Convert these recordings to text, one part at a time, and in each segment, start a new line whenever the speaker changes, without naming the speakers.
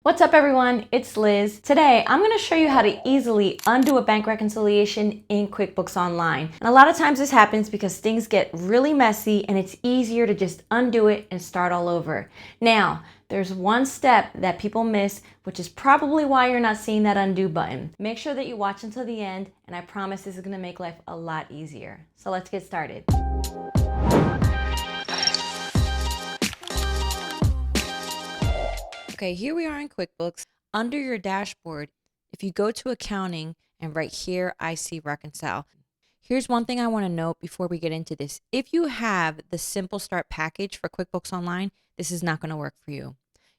What's up everyone, it's Liz. Today, I'm gonna show you how to easily undo a bank reconciliation in QuickBooks Online. And a lot of times this happens because things get really messy and it's easier to just undo it and start all over. Now, there's one step that people miss, which is probably why you're not seeing that undo button. Make sure that you watch until the end, and I promise this is gonna make life a lot easier. So let's get started. Okay, here we are in QuickBooks. Under your dashboard, if you go to accounting and right here, I see reconcile. Here's one thing I want to note before we get into this. If you have the Simple Start package for QuickBooks Online, this is not going to work for you.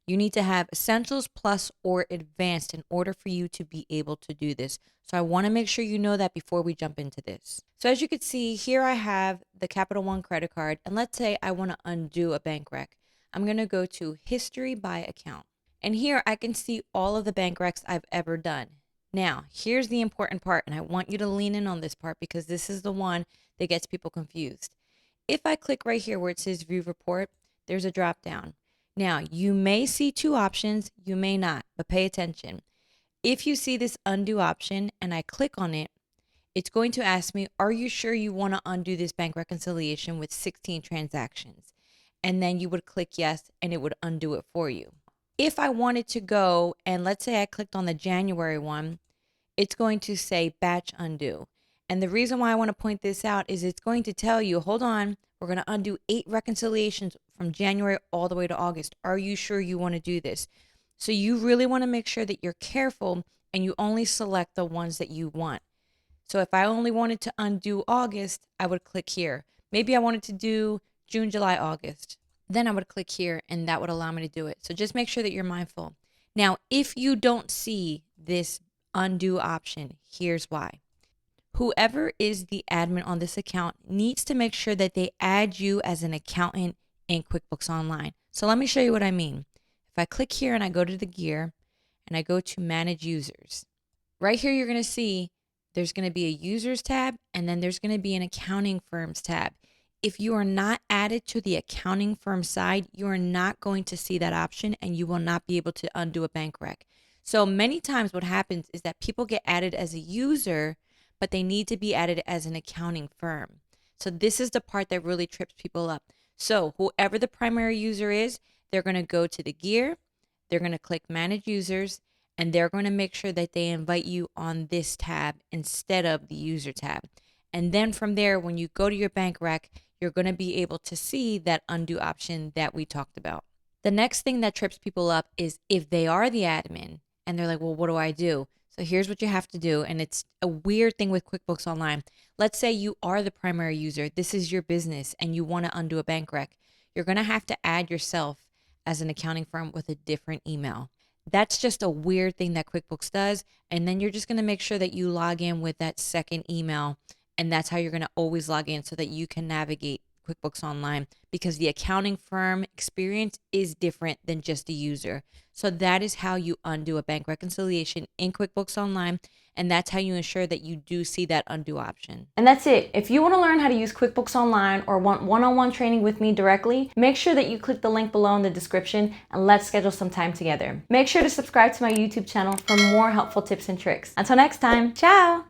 You need to have Essentials, Plus, or Advanced in order for you to be able to do this. So I want to make sure you know that before we jump into this. So as you can see, here I have the Capital One credit card, and let's say I want to undo a bank rec. I'm going to go to History by Account. And here I can see all of the bank recs I've ever done. Now, here's the important part, and I want you to lean in on this part because this is the one that gets people confused. If I click right here where it says View Report, there's a drop down. Now, you may see two options, you may not, but pay attention. If you see this undo option and I click on it, it's going to ask me, are you sure you want to undo this bank reconciliation with 16 transactions? And then you would click yes, and it would undo it for you. If I wanted to go, and let's say I clicked on the January one, it's going to say batch undo. And the reason why I want to point this out is it's going to tell you, hold on, we're going to undo 8 reconciliations from January all the way to August. Are you sure you want to do this? So you really want to make sure that you're careful and you only select the ones that you want. So if I only wanted to undo August, I would click here. Maybe I wanted to do June, July, August. Then I would click here and that would allow me to do it. So just make sure that you're mindful. Now, if you don't see this undo option, here's why. Whoever is the admin on this account needs to make sure that they add you as an accountant in QuickBooks Online. So let me show you what I mean. If I click here and I go to the gear and I go to manage users, right here you're going to see there's going to be a users tab and then there's going to be an accounting firms tab. If you are not added to the accounting firm side, you are not going to see that option and you will not be able to undo a bank rec. So many times what happens is that people get added as a user, but they need to be added as an accounting firm. So this is the part that really trips people up. So whoever the primary user is, they're going to go to the gear, they're going to click manage users, and they're going to make sure that they invite you on this tab instead of the user tab. And then from there, when you go to your bank rec, you're going to be able to see that undo option that we talked about. The next thing that trips people up is if they are the admin and they're like, well, what do I do? So here's what you have to do. And it's a weird thing with QuickBooks Online. Let's say you are the primary user. This is your business and you want to undo a bank rec. You're going to have to add yourself as an accounting firm with a different email. That's just a weird thing that QuickBooks does. And then you're just going to make sure that you log in with that second email. And that's how you're going to always log in so that you can navigate QuickBooks Online, because the accounting firm experience is different than just a user. So that is how you undo a bank reconciliation in QuickBooks Online. And that's how you ensure that you do see that undo option. And that's it. If you want to learn how to use QuickBooks Online or want one-on-one training with me directly, make sure that you click the link below in the description and let's schedule some time together. Make sure to subscribe to my YouTube channel for more helpful tips and tricks. Until next time, ciao!